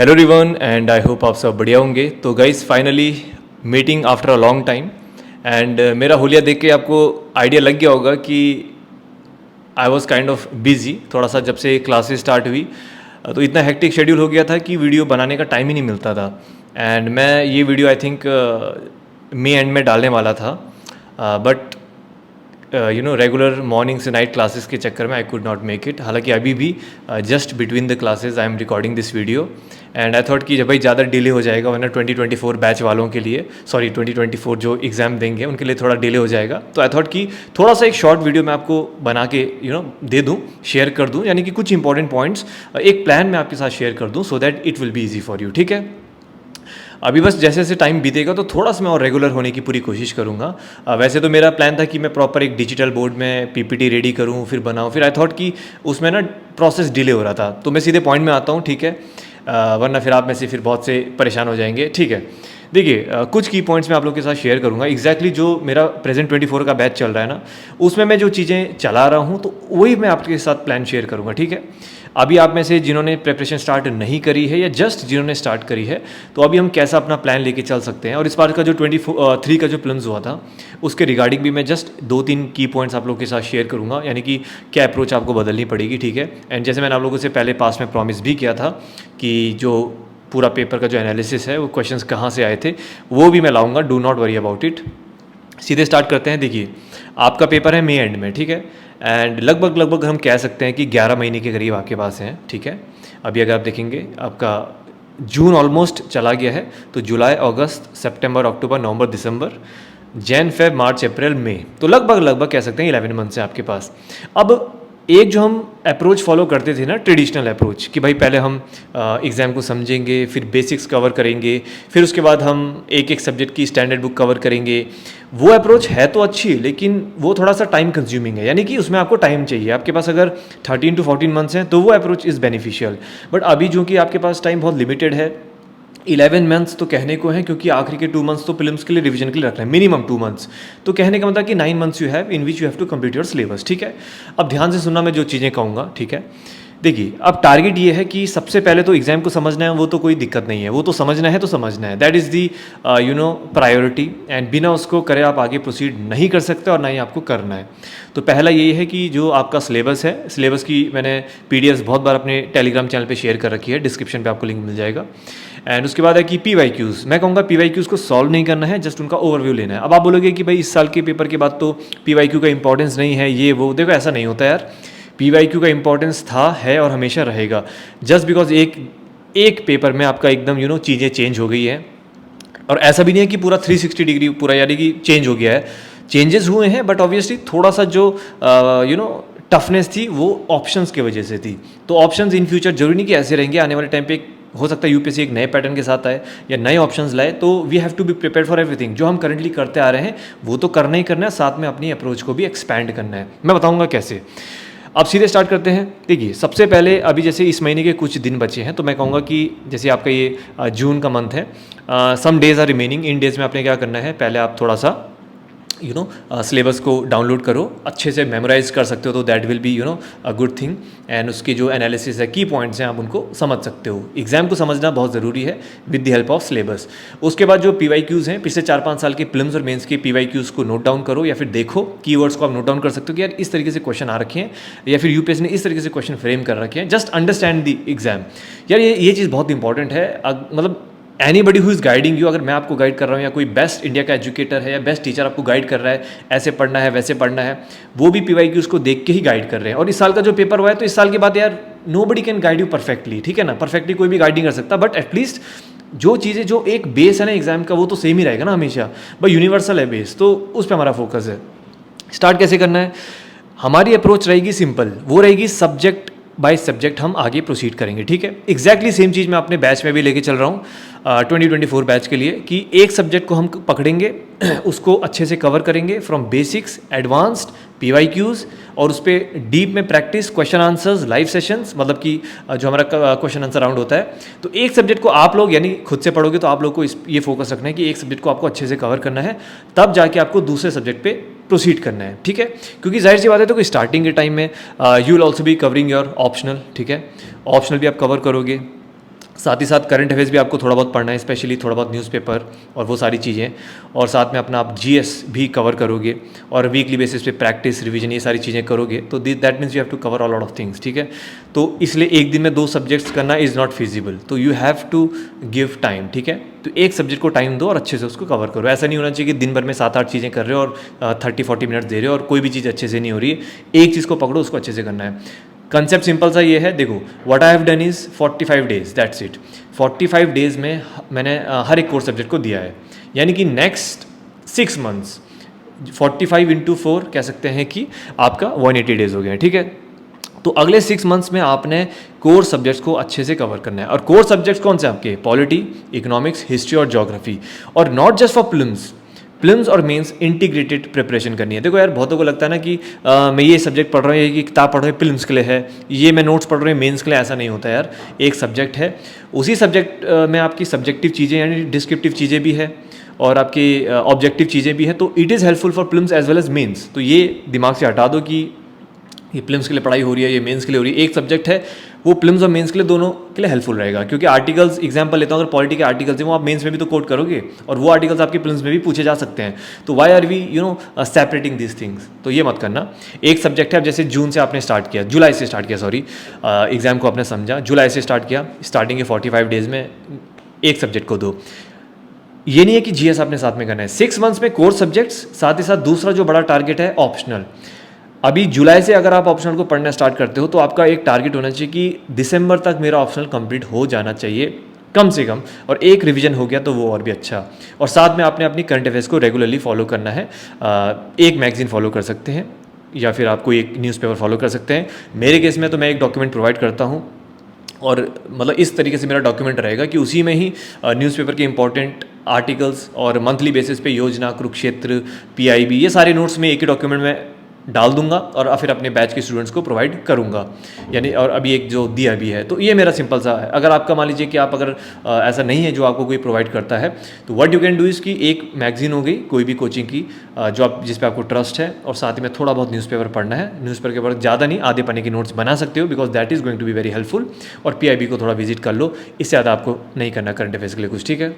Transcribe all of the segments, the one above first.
Hello everyone and I hope आप सब बढ़िया होंगे। तो guys finally meeting after a long time and मेरा हुलिया देख के आपको आइडिया लग गया होगा कि I was kind of busy थोड़ा सा जब से क्लासेस स्टार्ट हुई। तो इतना हेक्टिक शेड्यूल हो गया था कि वीडियो बनाने का टाइम ही नहीं मिलता था। एंड मैं ये video I think May end में डालने वाला था, बट रेगुलर मॉर्निंग से नाइट क्लासेस के चक्कर में I could not make it. हालांकि अभी भी just between the classes I am recording this video and I thought कि जब भाई ज़्यादा डिले हो जाएगा वरना 2024 बैच वालों के लिए, सॉरी 2024 जो एग्ज़ाम देंगे उनके लिए थोड़ा डिले हो जाएगा। तो आई थॉट कि थोड़ा सा एक शॉर्ट वीडियो मैं आपको बना के दे दूँ, शेयर कर दूँ, यानी कि कुछ इंपॉर्टेंट पॉइंट्स एक प्लान में आपके साथ शेयर कर दूँ so that it will be easy for you. ठीक है, अभी बस जैसे जैसे टाइम बीतेगा तो थोड़ा सा मैं और रेगुलर होने की पूरी कोशिश करूँगा। वैसे तो मेरा प्लान था कि मैं प्रॉपर एक डिजिटल बोर्ड में पीपीटी रेडी करूँ फिर बनाऊँ, फिर आई थॉट कि उसमें ना प्रोसेस डिले हो रहा था। तो मैं सीधे पॉइंट में आता हूँ, ठीक है, वरना फिर आप में से फिर बहुत से परेशान हो जाएंगे। ठीक है, देखिए कुछ की पॉइंट्स मैं आप लोगों के साथ शेयर करूँगा। एग्जैक्टली जो मेरा प्रेजेंट 24 का बैच चल रहा है ना, उसमें मैं जो चीज़ें चला रहा हूँ तो वही मैं आपके साथ प्लान शेयर करूँगा। ठीक है, अभी आप में से जिन्होंने प्रिपरेशन स्टार्ट नहीं करी है या जस्ट जिन्होंने स्टार्ट करी है, तो अभी हम कैसा अपना प्लान लेके चल सकते हैं। और इस बार का जो 23 का जो प्लान्स हुआ था उसके रिगार्डिंग भी मैं जस्ट 2-3 की पॉइंट्स आप लोगों के साथ शेयर करूँगा, यानी कि क्या अप्रोच आपको बदलनी पड़ेगी। ठीक है, एंड जैसे मैंने आप लोगों से पहले पास में प्रॉमिस भी किया था कि जो पूरा पेपर का जो एनालिसिस है वो क्वेश्चंस कहाँ से आए थे वो भी मैं लाऊंगा, do not worry about it. सीधे स्टार्ट करते हैं। देखिए आपका पेपर है मई एंड में, ठीक है, एंड लगभग हम कह सकते हैं कि 11 महीने के करीब आपके पास हैं। ठीक है, अभी अगर आप देखेंगे आपका जून ऑलमोस्ट चला गया है, तो जुलाई, अगस्त, सितंबर, अक्टूबर, नवंबर, दिसंबर, जैन, फेब, मार्च, अप्रैल, मई, तो लगभग कह सकते हैं 11 मंथ्स है आपके पास। अब एक जो हम अप्रोच फॉलो करते थे ना, ट्रेडिशनल अप्रोच, कि भाई पहले हम एग्ज़ाम को समझेंगे, फिर बेसिक्स कवर करेंगे, फिर उसके बाद हम एक एक सब्जेक्ट की स्टैंडर्ड बुक कवर करेंगे, वो अप्रोच है तो अच्छी, लेकिन वो थोड़ा सा टाइम कंज्यूमिंग है, यानी कि उसमें आपको टाइम चाहिए। आपके पास अगर 13 to 14 मंथ्स हैं तो वो अप्रोच इज़ बेनिफिशियल। बट अभी जो कि आपके पास टाइम बहुत लिमिटेड है, 11 मंथ्स तो कहने को है, क्योंकि आखिरी के 2 मंथ्स तो फिल्म्स के लिए रिवीजन के लिए रखना है, मिनिमम 2 मंथ्स। तो कहने का मतलब कि 9 months you have in which you have to complete your syllabus. ठीक है, अब ध्यान से सुनना मैं जो चीज़ें कहूँगा। ठीक है, देखिए अब टारगेट ये है कि सबसे पहले तो एग्जाम को समझना है, वो तो कोई दिक्कत नहीं है, वो तो समझना है तो समझना है, that is the priority. And बिना उसको करे आप आगे प्रोसीड नहीं कर सकते और ना ही आपको करना है। तो पहला यही है कि जो आपका सिलेबस है, सिलेबस की मैंने पीडीएफ बहुत बार अपने टेलीग्राम चैनल पे शेयर कर रखी है, डिस्क्रिप्शन पे आपको लिंक मिल जाएगा। एंड उसके बाद है कि पीवाईक्यूज़, मैं कहूँगा पीवाईक्यूज़ को सॉल्व नहीं करना है, जस्ट उनका ओवरव्यू लेना है। अब आप बोलोगे कि भाई इस साल के पेपर के बाद तो पीवाईक्यू का इंपॉर्टेंस नहीं है, ये वो, देखो ऐसा नहीं होता यार। पीवाईक्यू का इंपॉर्टेंस था, है और हमेशा रहेगा। जस्ट बिकॉज एक पेपर में आपका एकदम चीज़ें चेंज हो गई है, और ऐसा भी नहीं है कि पूरा 360 डिग्री पूरा यानी कि चेंज हो गया है, चेंजेस हुए हैं, बट ऑब्वियसली थोड़ा सा जो टफनेस थी वो ऑप्शंस की वजह से थी। तो ऑप्शंस इन फ्यूचर जरूरी नहीं कि ऐसे रहेंगे, आने वाले टाइम पे हो सकता है यूपीएससी एक नए पैटर्न के साथ आए या नए ऑप्शंस लाए। तो we have to be prepare for everything. जो हम करंटली करते आ रहे हैं वो तो करना ही करना है, साथ में अपनी अप्रोच को भी एक्सपैंड करना है। मैं बताऊंगा कैसे। अब सीधे स्टार्ट करते हैं। देखिए सबसे पहले अभी जैसे इस महीने के कुछ दिन बचे हैं, तो मैं कहूँगा कि जैसे आपका ये जून का मंथ है, सम डेज आर रिमेनिंग। इन डेज में आपने क्या करना है, पहले आप थोड़ा सा सिलेबस को डाउनलोड करो, अच्छे से मेमोराइज कर सकते हो तो that will be a good thing. And उसकी जो एनालिसिस है, की पॉइंट्स हैं, आप उनको समझ सकते हो। एग्जाम को समझना बहुत ज़रूरी है with the help of syllabus. उसके बाद जो पीवाईक्यूज़ हैं, पिछले 4-5 साल के प्रीलिम्स और मेंस के पीवाईक्यूज़ को नोट डाउन करो, या फिर देखो कीवर्ड्स को आप नोट डाउन कर सकते हो कि यार इस तरीके से क्वेश्चन आ रखे हैं, या फिर यूपीएससी ने इस तरीके से क्वेश्चन फ्रेम कर रखे हैं। Just understand the exam. यार ये चीज़ बहुत इंपॉर्टेंट है। मतलब anybody who is guiding you, अगर मैं आपको गाइड कर रहा हूँ या कोई बेस्ट इंडिया का एजुकेटर है या बेस्ट टीचर आपको गाइड कर रहा है, ऐसे पढ़ना है वैसे पढ़ना है, वो भी पीवाईक्यूज़ को देख के ही गाइड कर रहे हैं। और इस साल का जो पेपर हुआ है, तो इस साल के बाद यार nobody can guide you perfectly, ठीक है ना, परफेक्टली कोई भी गाइड नहीं कर सकता, बट एटलीस्ट जो चीज़ें, जो एक बेस है ना एग्जाम का, वो तो सेम ही रहेगा ना हमेशा, भाई यूनिवर्सल है बेस, तो उस पर हमारा फोकस है। स्टार्ट कैसे करना है, हमारी अप्रोच रहेगी सिंपल, वो रहेगी सब्जेक्ट बाय सब्जेक्ट हम आगे प्रोसीड करेंगे। ठीक है, एग्जैक्टली सेम चीज़ मैं अपने बैच में भी लेके चल रहा हूँ 2024 बैच के लिए, कि एक सब्जेक्ट को हम पकड़ेंगे, उसको अच्छे से कवर करेंगे फ्रॉम बेसिक्स, एडवांस्ड, पीवाईक्यूज़, और उस पर डीप में practice, question answers, live sessions, मतलब कि जो हमारा क्वेश्चन आंसर राउंड होता है। तो एक सब्जेक्ट को आप लोग यानी खुद से पढ़ोगे तो आप लोग को ये फोकस रखना है कि एक सब्जेक्ट को आपको अच्छे से कवर करना है, तब जाके आपको दूसरे सब्जेक्ट पे प्रोसीड करना है। ठीक है, क्योंकि जाहिर सी बात है, तो स्टार्टिंग के टाइम में you will also be covering your optional. ठीक है, ऑप्शनल भी आप कवर करोगे, साथ ही साथ करंट अफेयर्स भी आपको थोड़ा बहुत पढ़ना है, स्पेशली थोड़ा बहुत न्यूज़पेपर और वो सारी चीज़ें, और साथ में अपना आप जीएस भी कवर करोगे और वीकली बेसिस पे प्रैक्टिस रिवीजन ये सारी चीज़ें करोगे, तो that means you have to cover all lot of things, ठीक है। तो इसलिए एक दिन में 2 सब्जेक्ट्स करना इज़ नॉट फिजिबल, तो you have to give time, ठीक है। तो एक सब्जेक्ट को टाइम दो और अच्छे से उसको कवर करो। ऐसा नहीं होना चाहिए कि दिन भर में 7-8 चीज़ें कर रहे हो और 30-40 मिनट दे रहे हो और कोई भी चीज़ अच्छे से नहीं हो रही है। एक चीज़ को पकड़ो, उसको अच्छे से करना है। कंसेप्ट सिंपल सा ये है, देखो what I have done is 45 days, that's it. 45 days में मैंने हर एक कोर्स सब्जेक्ट को दिया है, यानी कि नेक्स्ट 6 मंथ्स 45 इंटू 4 कह सकते हैं कि आपका 180 डेज हो गया है, ठीक है। तो अगले 6 मंथ्स में आपने कोर सब्जेक्ट्स को अच्छे से कवर करना है। और कोर सब्जेक्ट्स कौन से आपके? पॉलिटी, इकोनॉमिक्स, हिस्ट्री और ज्योग्राफी। और नॉट जस्ट फॉर प्रिलिम्स और मेंस, इंटीग्रेटेड प्रिपरेशन करनी है। देखो यार, बहुतों को लगता है ना कि मैं ये सब्जेक्ट पढ़ रहा हूँ, ये किताब पढ़ रहा हूँ प्रिलिम्स के लिए है, ये मैं नोट्स पढ़ रहा हूँ मेंस के लिए। ऐसा नहीं होता यार। एक सब्जेक्ट है, उसी सब्जेक्ट में आपकी सब्जेक्टिव चीज़ें यानी डिस्क्रिप्टिव चीज़ें भी है और आपकी ऑब्जेक्टिव चीज़ें भी है, तो it is helpful for prelims as well as mains. तो ये दिमाग से हटा दो कि ये प्रिलिम्स के लिए पढ़ाई हो रही है, ये मेंस के लिए हो रही है। एक सब्जेक्ट है, वो प्रिलिम्स और मेंस के लिए दोनों के लिए हेल्पफुल रहेगा, क्योंकि आर्टिकल्स, एग्जांपल लेता हूँ, अगर पॉलिटी के आर्टिकल्स हैं वो आप मेंस में भी तो कोट करोगे और वो आर्टिकल्स आपके प्रिलिम्स में भी पूछे जा सकते हैं। तो why are we separating this things? तो ये मत करना। एक सब्जेक्ट है, जैसे जून से आपने स्टार्ट किया, जुलाई से स्टार्ट किया, सॉरी, एग्जाम को आपने समझा, जुलाई से स्टार्ट किया, स्टार्टिंग के 45 डेज में एक सब्जेक्ट को दो। ये नहीं है कि जीएस आपने साथ में करना है। 6 मंथ्स में कोर्स सब्जेक्ट्स, साथ ही साथ दूसरा जो बड़ा टारगेट है ऑप्शनल। अभी जुलाई से अगर आप ऑप्शनल को पढ़ना स्टार्ट करते हो तो आपका एक टारगेट होना चाहिए कि दिसंबर तक मेरा ऑप्शनल कंप्लीट हो जाना चाहिए कम से कम, और एक रिवीजन हो गया तो वो और भी अच्छा। और साथ में आपने अपनी करंट अफेयर्स को रेगुलरली फॉलो करना है। एक मैगजीन फॉलो कर सकते हैं या फिर आप कोई एक न्यूज़पेपर फॉलो कर सकते हैं। मेरे केस में तो मैं एक डॉक्यूमेंट प्रोवाइड करता हूँ, और मतलब इस तरीके से मेरा डॉक्यूमेंट रहेगा कि उसी में ही न्यूज़पेपर के इंपॉर्टेंट आर्टिकल्स और मंथली बेसिस पे योजना, कुरुक्षेत्र, पीआईबी, ये सारे नोट्स में एक ही डॉक्यूमेंट में डाल दूंगा और फिर अपने बैच के स्टूडेंट्स को प्रोवाइड करूंगा, यानी और अभी एक जो दिया भी है। तो ये मेरा सिंपल सा है। अगर आपका मान लीजिए कि आप अगर ऐसा नहीं है जो आपको कोई प्रोवाइड करता है, तो what you can do is कि एक मैगजीन हो गई कोई भी कोचिंग की जो आप जिस पे आपको ट्रस्ट है, और साथ ही में थोड़ा बहुत न्यूज़पेपर पढ़ना है। न्यूज़पेपर के बाद ज़्यादा नहीं, आधे पन्ने के नोट्स बना सकते हो, because that is going to be very helpful. और पीआईबी को थोड़ा विजिट कर लो, इससे ज़्यादा आपको नहीं करना करंट अफेयर्स के लिए कुछ, ठीक है।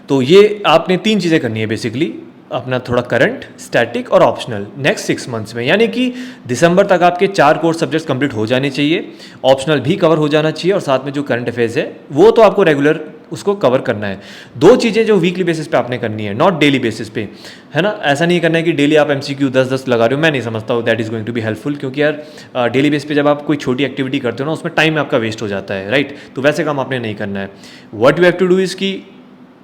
तो ये आपने 3 चीज़ें करनी है बेसिकली, अपना थोड़ा करंट, स्टैटिक और ऑप्शनल नेक्स्ट 6 मंथ्स में, यानी कि दिसंबर तक आपके 4 कोर्स सब्जेक्ट्स कंप्लीट हो जाने चाहिए, ऑप्शनल भी कवर हो जाना चाहिए, और साथ में जो करंट अफेयर्स है वो तो आपको रेगुलर उसको कवर करना है। 2 चीज़ें जो वीकली बेसिस पे आपने करनी है, नॉट डेली बेसिस पे, है ना। ऐसा नहीं करना है कि डेली आप एमसीक्यू 10-10 लगा रहे हो, मैं नहीं समझता हूँ that is going to be helpful, क्योंकि यार डेली बेस पे जब आप कोई छोटी एक्टिविटी करते हो ना, उसमें टाइम आपका वेस्ट हो जाता है, राइट। तो वैसे काम आपने नहीं करना है। What you have to do is कि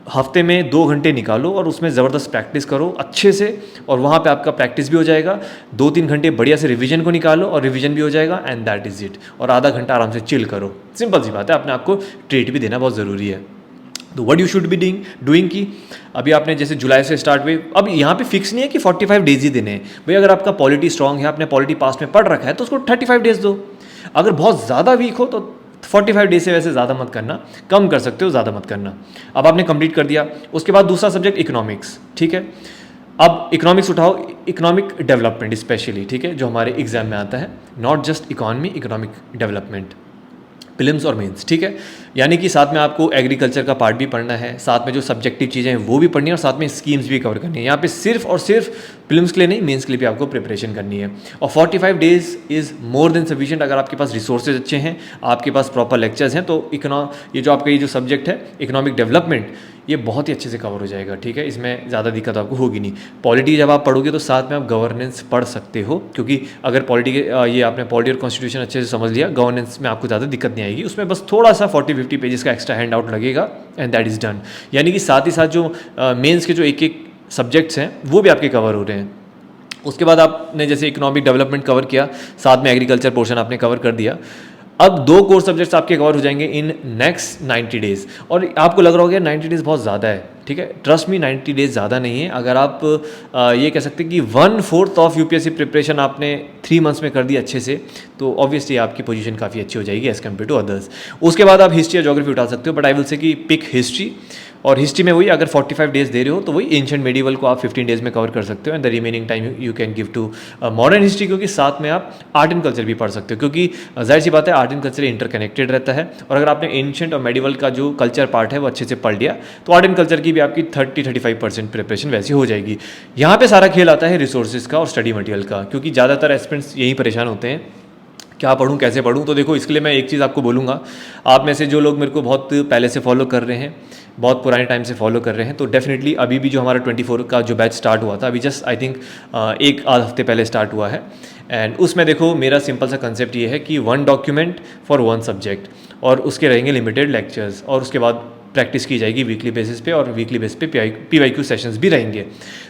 हफ्ते में 2 घंटे निकालो और उसमें ज़बरदस्त प्रैक्टिस करो अच्छे से, और वहाँ पे आपका प्रैक्टिस भी हो जाएगा। 2-3 घंटे बढ़िया से रिवीजन को निकालो और रिवीजन भी हो जाएगा, एंड दैट इज़ इट। और आधा घंटा आराम से चिल करो। सिंपल सी बात है, अपने आपको ट्रीट भी देना बहुत ज़रूरी है। तो what you should be doing की अभी आपने जैसे जुलाई से स्टार्ट हुई, अब यहाँ पे फिक्स नहीं है कि 45 डेज ही देने हैं भाई। अगर आपका पॉलिटी स्ट्रांग है, आपने पॉलिटी पास्ट में पढ़ रखा है, तो उसको 35 डेज दो। अगर बहुत ज़्यादा वीक हो तो 45 डेज से वैसे ज़्यादा मत करना, कम कर सकते हो, ज़्यादा मत करना। अब आपने कंप्लीट कर दिया, उसके बाद दूसरा सब्जेक्ट इकोनॉमिक्स, ठीक है। अब इकोनॉमिक्स उठाओ, इकोनॉमिक डेवलपमेंट स्पेशली, ठीक है, जो हमारे एग्जाम में आता है, not just economy, economic development, prelims और मेंस, ठीक है। यानी कि साथ में आपको एग्रीकल्चर का पार्ट भी पढ़ना है, साथ में जो सब्जेक्टिव चीज़ें हैं वो भी पढ़नी है, और साथ में स्कीम्स भी कवर करनी है। यहाँ पे सिर्फ और सिर्फ प्रीलिम्स के लिए नहीं, मेंस के लिए भी आपको प्रिपरेशन करनी है। और 45 days is more than sufficient. अगर आपके पास रिसोर्सेज अच्छे हैं, आपके पास प्रॉपर लेक्चर्स हैं, तो ये जो आपका ये जो सब्जेक्ट है इकोनॉमिक डेवलपमेंट, ये बहुत ही अच्छे से कवर हो जाएगा, ठीक है। इसमें ज़्यादा दिक्कत आपको होगी नहीं। पॉलिटी जब आप पढ़ोगे तो साथ में आप गवर्नेंस पढ़ सकते हो, क्योंकि अगर पॉलिटी के ये आपने पॉलिटी और कॉन्स्टिट्यूशन अच्छे से समझ लिया, गवर्नेंस में आपको ज़्यादा दिक्कत नहीं आएगी। उसमें बस थोड़ा सा 40-50 पेजेस का एक्स्ट्रा हैंड आउट लगेगा, एंड दैट इज़ डन। यानी कि साथ ही साथ जो मेंस के जो एक सब्जेक्ट्स हैं वो भी आपके कवर हो रहे हैं। उसके बाद आपने जैसे इकोनॉमिक डेवलपमेंट कवर किया, साथ में एग्रीकल्चर पोर्शन आपने कवर कर दिया। अब 2 कोर्स सब्जेक्ट्स आपके कवर हो जाएंगे इन नेक्स्ट 90 डेज। और आपको लग रहा होगा 90 डेज बहुत ज़्यादा है, ठीक है। ट्रस्ट मी, 90 डेज ज़्यादा नहीं है। अगर आप ये कह सकते हैं कि 1/4 ऑफ यूपीएससी प्रिपरेशन आपने 3 मंथ्स में कर दी अच्छे से, तो ऑब्वियसली आपकी पोजीशन काफ़ी अच्छी हो जाएगी एज़ कम्पेयर टू अदर्स। उसके बाद आप हिस्ट्री या ज्योग्राफी उठा सकते हो, बट आई विल से कि पिक हिस्ट्री, और हिस्ट्री में वही अगर 45 डेज दे रहे हो तो वही एंशिएंट मेडिवल को आप 15 डेज में कवर कर सकते हो, and the remaining time you can give to modern history, क्योंकि साथ में आप आर्ट एंड कल्चर भी पढ़ सकते हो, क्योंकि जाहिर सी बात है आर्ट एंड कल्चर इंटरकनेक्टेड रहता है। और अगर आपने एंशिएंट और मेडिवल का जो कल्चर पार्ट है वो अच्छे से पढ़ लिया तो आर्ट एंड कल्चर की भी आपकी 30-35% प्रिपरेशन वैसी हो जाएगी। यहाँ पे सारा खेल आता है रिसोर्सेज का और स्टडी मटेरियल का, क्योंकि ज़्यादातर एस्पिरेंट्स यही परेशान होते हैं क्या पढ़ूँ कैसे पढ़ूँ। तो देखो इसके लिए मैं एक चीज़ आपको बोलूँगा, आप में से जो लोग मेरे को बहुत पहले से फॉलो कर रहे हैं, बहुत पुराने टाइम से फॉलो कर रहे हैं, तो डेफिनेटली अभी भी जो हमारा 24 का जो बैच स्टार्ट हुआ था, अभी जस्ट आई थिंक एक आध हफ्ते पहले स्टार्ट हुआ है, एंड उसमें देखो मेरा सिंपल सा कंसेप्ट ये है कि 1 डॉक्यूमेंट फॉर 1 सब्जेक्ट, और उसके रहेंगे लिमिटेड लेक्चर्स, और उसके बाद प्रैक्टिस की जाएगी वीकली बेसिस पे, और वीकली बेसिस पे PYQ सेशंस भी रहेंगे।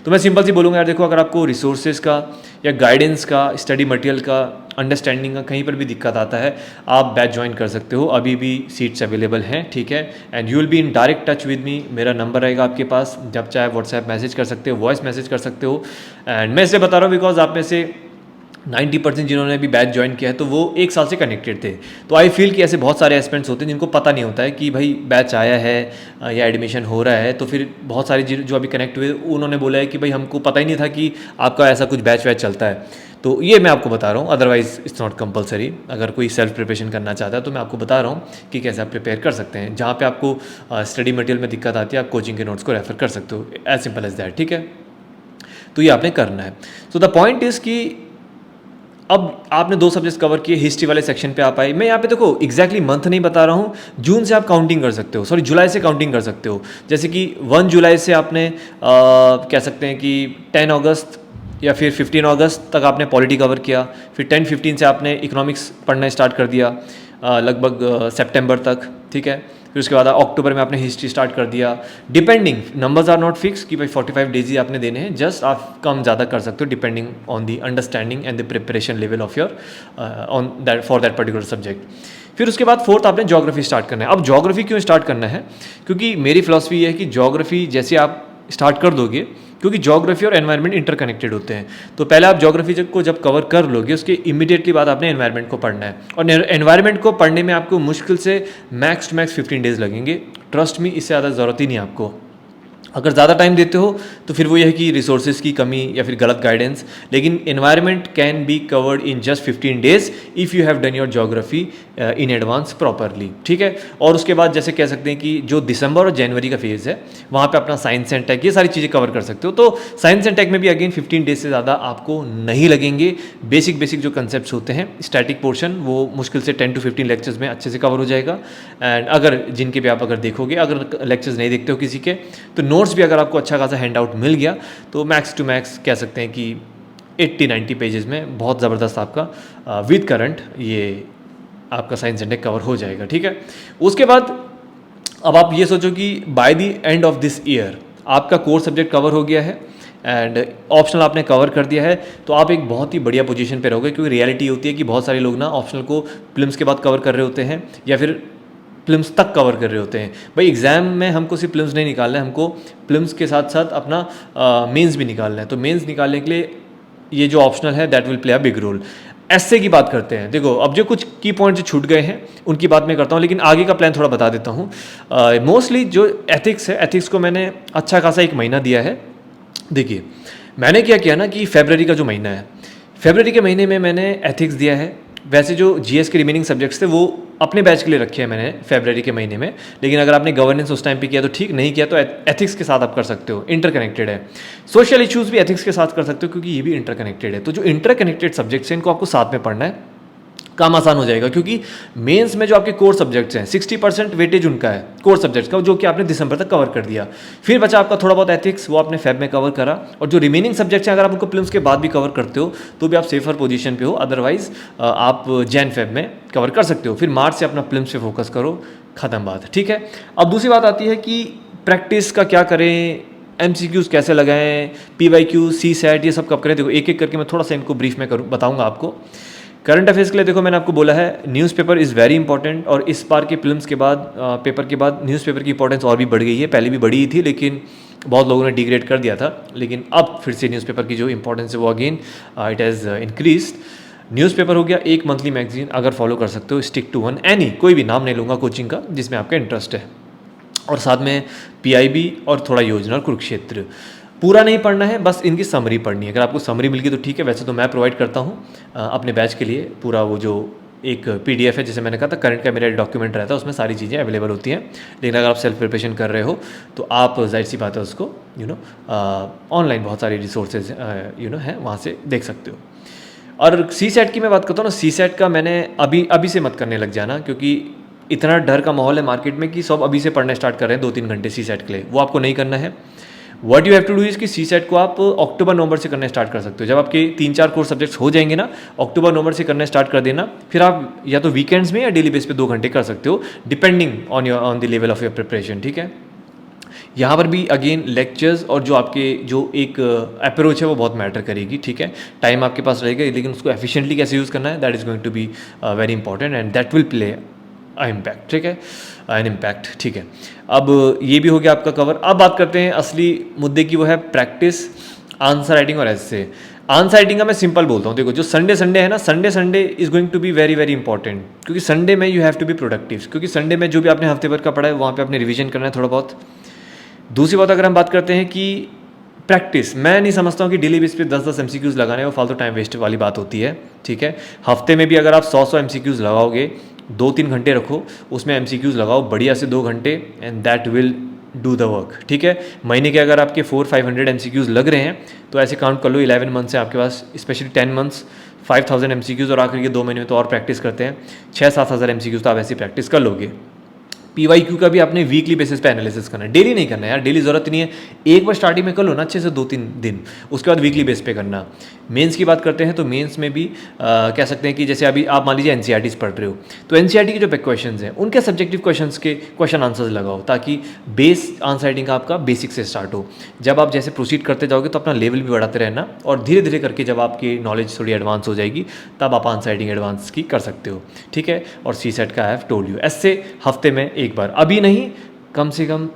तो मैं सिंपल सी बोलूँगा यार देखो, अगर आपको रिसोर्सेज का या गाइडेंस का, स्टडी मटेरियल का, अंडरस्टैंडिंग का कहीं पर भी दिक्कत आता है, आप बैच ज्वाइन कर सकते हो, अभी भी सीट्स अवेलेबल हैं, ठीक है। And you will be in direct touch with me, मेरा नंबर रहेगा आपके पास, जब चाहे व्हाट्सएप मैसेज कर सकते हो, वॉइस मैसेज कर सकते हो। एंड मैं इसे बता रहा हूँ बिकॉज आप में से 90% जिन्होंने अभी बैच ज्वाइन किया है तो वो 1 साल से कनेक्टेड थे। तो आई फील कि ऐसे बहुत सारे एस्पिरेंट्स होते हैं जिनको पता नहीं होता है कि भाई बैच आया है या एडमिशन हो रहा है, तो फिर बहुत सारे जो अभी कनेक्ट हुए उन्होंने बोला है कि भाई हमको पता ही नहीं था कि आपका ऐसा कुछ बैच वैच चलता है। तो ये मैं आपको बता रहा हूँ, अदरवाइज इट्स नॉट कंपलसरी। अगर कोई सेल्फ प्रिपरेशन करना चाहता है तो मैं आपको बता रहा हूँ कि कैसे आप प्रिपेयर कर सकते हैं। जहाँ पे आपको स्टडी मटेरियल में दिक्कत आती है, आप कोचिंग के नोट्स को रेफर कर सकते हो, एज सिंपल एज दैट, ठीक है। तो ये आपने करना है। सो द पॉइंट इज़ कि अब आपने 2 सब्जेक्ट्स कवर किए, हिस्ट्री वाले सेक्शन पे आप आए। मैं यहाँ पे देखो एग्जैक्टली मंथ नहीं बता रहा हूँ, जून से आप काउंटिंग कर सकते हो, सॉरी जुलाई से काउंटिंग कर सकते हो। जैसे कि 1 जुलाई से आपने कह सकते हैं कि 10 अगस्त या फिर 15 अगस्त तक आपने पॉलिटी कवर किया, फिर 10-15 से आपने इकोनॉमिक्स पढ़ना स्टार्ट कर दिया लगभग सितंबर तक, ठीक है। फिर उसके बाद अक्टूबर में आपने हिस्ट्री स्टार्ट कर दिया। Depending, numbers are not fix कि भाई 45 डेज ही आपने देने हैं, जस्ट आप कम ज़्यादा कर सकते हो depending on the understanding and the preparation level of your on that for that particular subject. फिर उसके बाद 4th आपने ज्योग्राफी स्टार्ट करना है। अब ज्योग्राफी क्यों स्टार्ट करना है, क्योंकि मेरी फिलॉसफी ये है कि ज्योग्राफी जैसे आप स्टार्ट कर दोगे, क्योंकि ज्योग्राफी और एनवायरनमेंट इंटरकनेक्टेड होते हैं, तो पहले आप ज्योग्राफी को जब कवर कर लोगे उसके इमीडिएटली बाद आपने एनवायरनमेंट को पढ़ना है, और एनवायरनमेंट को पढ़ने में आपको मुश्किल से मैक्स टू मैक्स 15 डेज लगेंगे। ट्रस्ट मी, इससे ज़्यादा ज़रूरत ही नहीं आपको। अगर ज़्यादा टाइम देते हो तो फिर वो यह है कि रिसोर्सेज की कमी या फिर गलत गाइडेंस, लेकिन environment can be covered in just 15 days if you have done your geography in advance properly, ठीक है। और उसके बाद जैसे कह सकते हैं कि जो दिसंबर और जनवरी का फेज़ है वहाँ पे अपना साइंस एंड टेक ये सारी चीज़ें कवर कर सकते हो। तो साइंस एंड टेक में भी अगेन 15 डेज से ज़्यादा आपको नहीं लगेंगे। बेसिक जो कंसेप्ट होते हैं, स्टैटिक पोर्शन वो मुश्किल से 10 to 15 लेक्चर्स में अच्छे से कवर हो जाएगा। एंड अगर जिनके भी आप अगर देखोगे, अगर लेक्चर्स नहीं देखते हो किसी के, तो नोट्स भी अगर आपको अच्छा खासा हैंड आउट मिल गया तो मैक्स टू मैक्स कह सकते हैं कि 80-90 पेजेस में बहुत ज़बरदस्त आपका विद करंट ये आपका साइंस एंड टेक कवर हो जाएगा, ठीक है। उसके बाद अब आप ये सोचो कि by the end of this year आपका कोर सब्जेक्ट कवर हो गया है एंड ऑप्शनल आपने कवर कर दिया है, तो आप एक बहुत ही बढ़िया पोजीशन पे रहोगे। क्योंकि रियलिटी होती है कि बहुत सारे लोग ना ऑप्शनल को प्रीलिम्स के बाद कवर कर रहे होते हैं या फिर प्रीलिम्स तक कवर कर रहे होते हैं। भाई एग्ज़ाम में हमको सिर्फ प्रीलिम्स नहीं निकालना है, हमको प्रीलिम्स के साथ साथ अपना मेंस भी निकालना है। तो मेंस निकालने के लिए ये जो ऑप्शनल है that will play a big role. ऐसे की बात करते हैं, देखो अब जो कुछ की पॉइंट जो छूट गए हैं उनकी बात मैं करता हूँ, लेकिन आगे का प्लान थोड़ा बता देता हूँ। मोस्टली जो एथिक्स है, एथिक्स को मैंने अच्छा खासा 1 महीना दिया है। देखिए मैंने क्या किया ना कि फरवरी का जो महीना है, फरवरी के महीने में मैंने एथिक्स दिया है। वैसे जो जीएस के रिमेनिंग सब्जेक्ट्स थे वो अपने बैच के लिए रखे हैं मैंने फरवरी के महीने में, लेकिन अगर आपने गवर्नेंस उस टाइम पे किया तो ठीक, नहीं किया तो एथिक्स के साथ आप कर सकते हो, इंटरकनेक्टेड है। सोशल इश्यूज़ भी एथिक्स के साथ कर सकते हो क्योंकि ये भी इंटरकनेक्टेड है। तो जो इंटरकनेक्टेड सब्जेक्ट्स हैं इनको आपको साथ में पढ़ना है, काम आसान हो जाएगा। क्योंकि मेंस में जो आपके कोर सब्जेक्ट्स हैं 60% वेटेज उनका है कोर सब्जेक्ट्स का, जो कि आपने दिसंबर तक कवर कर दिया। फिर बचा आपका थोड़ा बहुत एथिक्स, वो आपने फेब में कवर करा, और जो रिमेनिंग सब्जेक्ट्स हैं अगर आप उनको प्रीलिम्स के बाद भी कवर करते हो तो भी आप सेफर पोजीशन पे हो। अदरवाइज आप जैन फेब में कवर कर सकते हो। फिर मार्च से अपना प्रीलिम्स पे फोकस करो, ख़त्म बात, ठीक है। अब दूसरी बात आती है कि प्रैक्टिस का क्या करें, MCQs कैसे लगाएं, PYQ, CSAT ये सब कब करें। देखो एक एक करके मैं थोड़ा सा इनको ब्रीफ में बताऊँगा आपको। करंट अफेयर्स के लिए देखो मैंने आपको बोला है न्यूज़पेपर इज़ वेरी इंपॉर्टेंट, और इस बार के प्रीलिम्स के बाद पेपर के बाद न्यूज़पेपर की इंपॉर्टेंस और भी बढ़ गई है। पहले भी बढ़ी ही थी लेकिन बहुत लोगों ने डिग्रेड कर दिया था, लेकिन अब फिर से न्यूज़पेपर की जो इंपॉर्टेंस है वो again it has increased. Newspaper हो गया, एक मंथली मैगजीन अगर फॉलो कर सकते हो, स्टिक टू वन, एनी कोई भी नाम नहीं लूँगा कोचिंग का जिसमें आपका इंटरेस्ट है। और साथ में पीआईबी और थोड़ा योजना और कुरुक्षेत्र। पूरा नहीं पढ़ना है, बस इनकी समरी पढ़नी है। अगर आपको समरी मिल गई तो ठीक है, वैसे तो मैं प्रोवाइड करता हूँ अपने बैच के लिए पूरा वो जो एक पीडीएफ है, जैसे मैंने कहा था करंट का मेरा डॉक्यूमेंट रहता है, उसमें सारी चीज़ें अवेलेबल होती हैं। लेकिन अगर आप सेल्फ प्रिपरेशन कर रहे हो तो आप जाहिर सी बात है उसको ऑनलाइन बहुत सारी रिसोर्सेज हैं, वहाँ से देख सकते हो। और सी सेट की मैं बात करता हूँ ना, सी सेट का मैंने अभी से मत करने लग जाना, क्योंकि इतना डर का माहौल है मार्केट में कि सब अभी से पढ़ना स्टार्ट कर रहे हैं 2-3 घंटे सी सेट के लिए। वो आपको नहीं करना है। What you have to do is कि सी सेट को आप अक्टूबर नवंबर से करना स्टार्ट कर सकते हो। जब आपके 3-4 कोर सब्जेक्ट्स हो जाएंगे ना, अक्टूबर नवंबर से करना स्टार्ट कर देना। फिर आप या तो वीकेंड्स में या डेली बेस पे 2 घंटे कर सकते हो, depending on the level of your preparation, ठीक है। यहाँ पर भी अगेन लेक्चर्स और जो आपके जो एक अप्रोच है वो बहुत मैटर करेगी, ठीक है। टाइम आपके पास रहेगा, लेकिन उसको एफिशिएंटली कैसे यूज़ करना है, that is going to be very important and that will play impact, ठीक है, एन इम्पैक्ट, ठीक है। अब ये भी हो गया आपका कवर। अब बात करते हैं असली मुद्दे की, वो है प्रैक्टिस आंसर राइटिंग और ऐसे। आंसर राइटिंग का मैं सिंपल बोलता हूँ, देखो जो संडे है ना, Sunday is going to be very very important, क्योंकि संडे में you have to be productive, क्योंकि संडे में जो भी आपने हफ्ते भर का पढ़ा है वहाँ पे आपने रिवीजन करना है थोड़ा बहुत। दूसरी बात, अगर हम बात करते हैं कि प्रैक्टिस, मैं नहीं समझता हूँ कि डेली बेस पे 10-10 एमसीक्यूज़ लगाने वो फालतू टाइम वेस्ट वाली बात होती है, ठीक है। हफ्ते में भी अगर आप 100 एमसीक्यूज़ लगाओगे, 2-3 घंटे रखो, उसमें एमसीक्यूज़ लगाओ बढ़िया से 2 घंटे, and that will do the work, ठीक है। महीने के अगर आपके 400-500 एमसीक्यूज़ लग रहे हैं तो ऐसे काउंट कर लो, 11 मंथ्स है आपके पास, स्पेशली 10 मंथ्स 5000 एमसीक्यूज़, और आखिर के 2 महीने में तो और प्रैक्टिस करते हैं, 6-7 हज़ार एमसीक्यूज़ तो आप ऐसी प्रैक्टिस कर लोगे। पीवाईक्यू का भी आपने वीकली बेसिस पे एनालिसिस करना है, डेली नहीं करना है यार, डेली ज़रूरत नहीं है। एक बार स्टार्टिंग में कर लो ना अच्छे से 2-3 दिन, उसके बाद वीकली बेस पे करना। मेंस की बात करते हैं तो मेंस में भी कह सकते हैं कि जैसे अभी आप मान लीजिए एनसीईआरटीज पढ़ रहे हो, तो एनसीईआरटी के जो क्वेश्चंस हैं उनके सब्जेक्टिव क्वेश्चंस के क्वेश्चन आंसर्स लगाओ, ताकि बेस आंसर राइटिंग का आपका बेसिक से स्टार्ट हो। जब आप जैसे प्रोसीड करते जाओगे तो अपना लेवल भी बढ़ाते रहना, और धीरे धीरे करके जब आपकी नॉलेज थोड़ी एडवांस हो जाएगी तब आप आंसर राइटिंग एडवांस की कर सकते हो, ठीक है। और सी सेट का आई हैव टोल्ड यू, ऐसे हफ्ते में एक बार, अभी नहीं कम से कम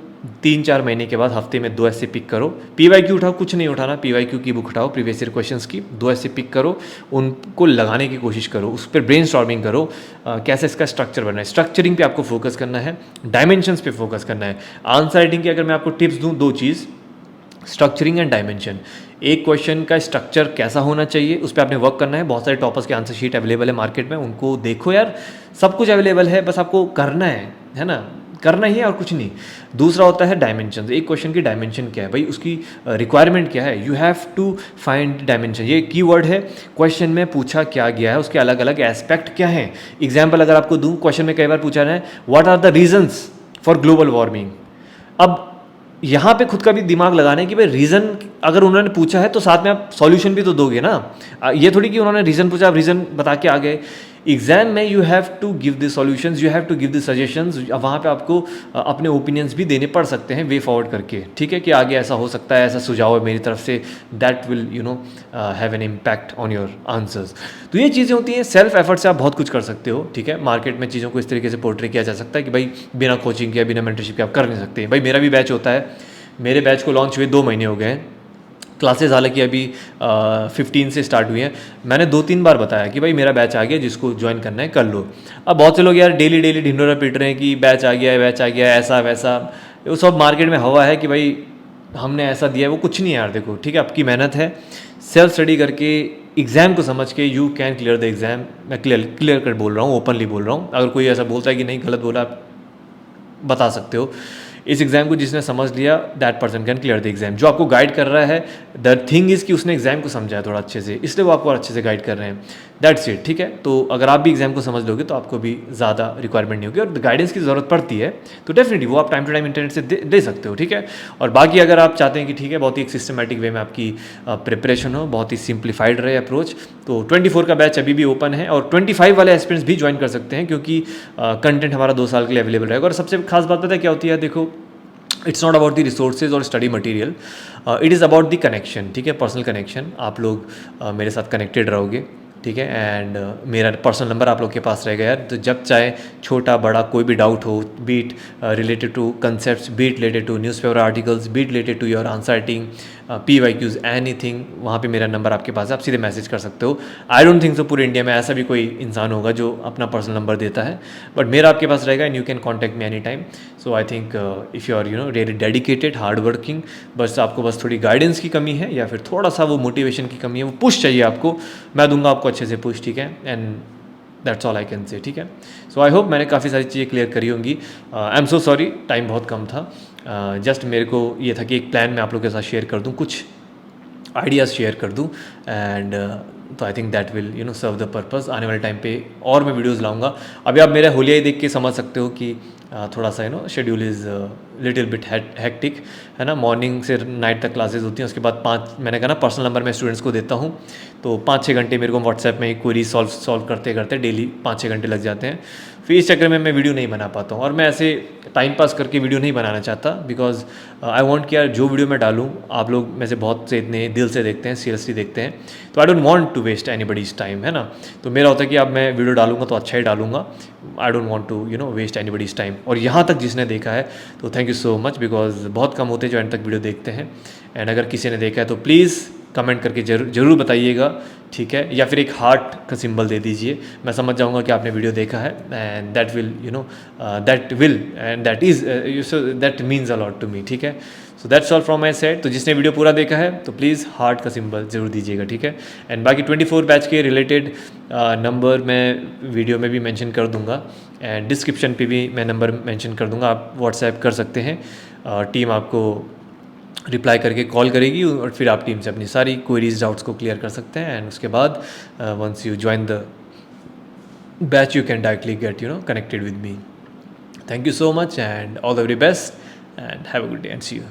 3-4 महीने के बाद हफ्ते में 2 ऐसे पिक करो। पीवाईक्यू उठाओ, कुछ नहीं उठाना, पीवाईक्यू की बुक उठाओ, प्रीवियस ईयर क्वेश्चंस की 2 ऐसे पिक करो, उनको लगाने की कोशिश करो, उस पर ब्रेनस्टॉर्मिंग करो, कैसे इसका स्ट्रक्चर बनना है। स्ट्रक्चरिंग पे आपको फोकस करना है, डायमेंशंस पे फोकस करना है। आंसर राइटिंग की अगर मैं आपको टिप्स दूँ, 2 चीज़, स्ट्रक्चरिंग एंड डायमेंशन। एक क्वेश्चन का स्ट्रक्चर कैसा होना चाहिए उस पर आपने वर्क करना है। बहुत सारे टॉपर्स के आंसर शीट अवेलेबल है मार्केट में, उनको देखो यार, सब कुछ अवेलेबल है, बस आपको करना है ना, करना ही है और कुछ नहीं। दूसरा होता है डायमेंशन। एक क्वेश्चन की डायमेंशन क्या है भाई, उसकी रिक्वायरमेंट क्या है, you have to find dimension. ये कीवर्ड है, क्वेश्चन में पूछा क्या गया है, उसके अलग अलग एस्पेक्ट क्या हैं। एग्जाम्पल अगर आपको दूँ, क्वेश्चन में कई बार पूछा है what are the reasons for global warming. अब यहाँ पे खुद का भी दिमाग लगाना है कि भाई रीज़न अगर उन्होंने पूछा है तो साथ में आप सॉल्यूशन भी तो दोगे ना। ये थोड़ी कि उन्होंने रीज़न पूछा आप रीज़न बता के आ गए। एग्जाम में you have to give the solutions, you have to give the suggestions. वहाँ पे आपको अपने ओपिनियंस भी देने पड़ सकते हैं वे फॉरवर्ड करके, ठीक है, कि आगे ऐसा हो सकता है, ऐसा सुझाव है मेरी तरफ से, that will have an impact on your answers. तो ये चीज़ें होती हैं, सेल्फ एफर्ट से आप बहुत कुछ कर सकते हो, ठीक है। मार्केट में चीज़ों को इस तरीके से पोर्ट्रे किया जा सकता है कि भाई बिना कोचिंग के, बिना मेंटरशिप के आप कर नहीं सकते। भाई मेरा भी बैच होता है, मेरे बैच को लॉन्च हुए 2 महीने हो गए हैं। क्लासेस हालांकि अभी 15 से स्टार्ट हुई हैं। मैंने 2-3 बार बताया कि भाई मेरा बैच आ गया, जिसको ज्वाइन करना है कर लो। अब बहुत से लोग यार डेली ढिंढोरा पीट रहे हैं कि बैच आ गया है, बैच आ गया है, ऐसा वैसा, वो सब मार्केट में हवा है कि भाई हमने ऐसा दिया है, वो कुछ नहीं है यार। देखो ठीक है, आपकी मेहनत है, सेल्फ स्टडी करके एग्ज़ाम को समझ के you can clear the exam. मैं क्लियर कर बोल रहा हूँ, ओपनली बोल रहा हूँ। अगर कोई ऐसा बोलता है कि नहीं गलत बोला, आप बता सकते हो। इस एग्ज़ाम को जिसने समझ लिया, that person can clear the exam. जो आपको गाइड कर रहा है, द थिंग इज़ कि उसने एग्ज़ाम को समझा है थोड़ा अच्छे से, इसलिए वो आपको अच्छे से गाइड कर रहे हैं, दैट्स इट, ठीक है। तो अगर आप भी एग्ज़ाम को समझ लोगे तो आपको भी ज़्यादा रिक्वायरमेंट नहीं होगी, और गाइडेंस की ज़रूरत पड़ती है तो डेफिनेटली वो आप टाइम टू टाइम इंटरनेट से दे सकते हो, ठीक है। और बाकी अगर आप चाहते हैं कि ठीक है बहुत ही एक सिस्टमेटिक वे में आपकी प्रिपरेशन हो, बहुत ही सिंप्लीफाइड रहे अप्रोच, तो 24 का बैच अभी भी ओपन है, और 25 वाले एस्पिरेंट्स भी ज्वाइन कर सकते हैं, क्योंकि कंटेंट हमारा 2 साल के लिए अवेलेबल रहेगा। और सबसे खास बात पता है क्या होती है, देखो it's not about the resources और study material, it is about the connection, ठीक है, पर्सनल कनेक्शन। आप लोग मेरे साथ कनेक्टेड रहोगे, ठीक है। एंड मेरा पर्सनल नंबर आप लोग के पास रहेगा यार, तो जब चाहे छोटा बड़ा कोई भी डाउट हो, be it related to concept, be it related to newspaper articles, be it related to your answer writing, PYQs, anything, वहाँ पे मेरा नंबर आपके पास है, आप सीधे मैसेज कर सकते हो। आई डोंट थिंक सो पूरे इंडिया में ऐसा भी कोई इंसान होगा जो अपना पर्सनल नंबर देता है, बट मेरा आपके पास रहेगा and you can contact me any time. So I think if you are really dedicated, hard working, बस आपको बस थोड़ी गाइडेंस की कमी है या फिर थोड़ा सा वो मोटिवेशन की कमी है, वो पुश चाहिए आपको, मैं दूंगा आपको अच्छे से पुश, ठीक है। And that's all I can say, ठीक है। सो आई होप मैंने काफ़ी सारी चीज़ें क्लियर करी होंगी। I am so sorry, time बहुत कम था। जस्ट मेरे को ये था कि एक प्लान मैं आप लोगों के साथ शेयर कर दूँ, कुछ आइडियाज़ शेयर कर दूँ, एंड तो I think that will serve the purpose. आने वाले टाइम पे और मैं वीडियोज़ लाऊंगा। अभी आप मेरा होलिया ही देख के समझ सकते हो कि थोड़ा सा schedule is little bit hectic, है ना। मॉर्निंग से नाइट तक क्लासेस होती हैं, उसके बाद 5, मैंने कहा ना पर्सनल नंबर मैं स्टूडेंट्स को देता हूँ, तो 5-6 घंटे मेरे को व्हाट्सएप में क्वेरी सॉल्व करते करते डेली 5-6 घंटे लग जाते हैं। फिर इस चक्कर में मैं वीडियो नहीं बना पाता हूँ, और मैं ऐसे टाइम पास करके वीडियो नहीं बनाना चाहता, बिकॉज आई वांट कि यार जो वीडियो मैं डालूँ आप लोग में से बहुत से इतने दिल से देखते हैं, सीरियसली देखते हैं, तो I don't want to waste anybody's time, है ना। तो मेरा होता है कि अब मैं वीडियो डालूंगा तो अच्छा ही डालूंगा, I don't want to waste anybody's time. और यहाँ तक जिसने देखा है तो thank you so much, because बहुत कम होते जो एंड तक वीडियो देखते हैं। एंड अगर किसी ने देखा है तो प्लीज़ कमेंट करके जरूर बताइएगा, ठीक है, या फिर एक हार्ट का सिंबल दे दीजिए, मैं समझ जाऊंगा कि आपने वीडियो देखा है। And that means a lot to me, ठीक है। So that's all from my side. तो जिसने वीडियो पूरा देखा है तो प्लीज़ हार्ट का सिंबल जरूर दीजिएगा, ठीक है। एंड बाकी 24 बैच के रिलेटेड नंबर मैं वीडियो में भी मेंशन कर दूंगा, एंड डिस्क्रिप्शन पे भी मैं नंबर मेंशन कर दूंगा, आप व्हाट्सएप कर सकते हैं। टीम आपको रिप्लाई करके कॉल करेगी, और फिर आप टीम से अपनी सारी क्वेरीज डाउट्स को क्लियर कर सकते हैं। एंड उसके बाद once you join the batch you can directly get connected with me. Thank you so much and all the very best and have a good day and see you.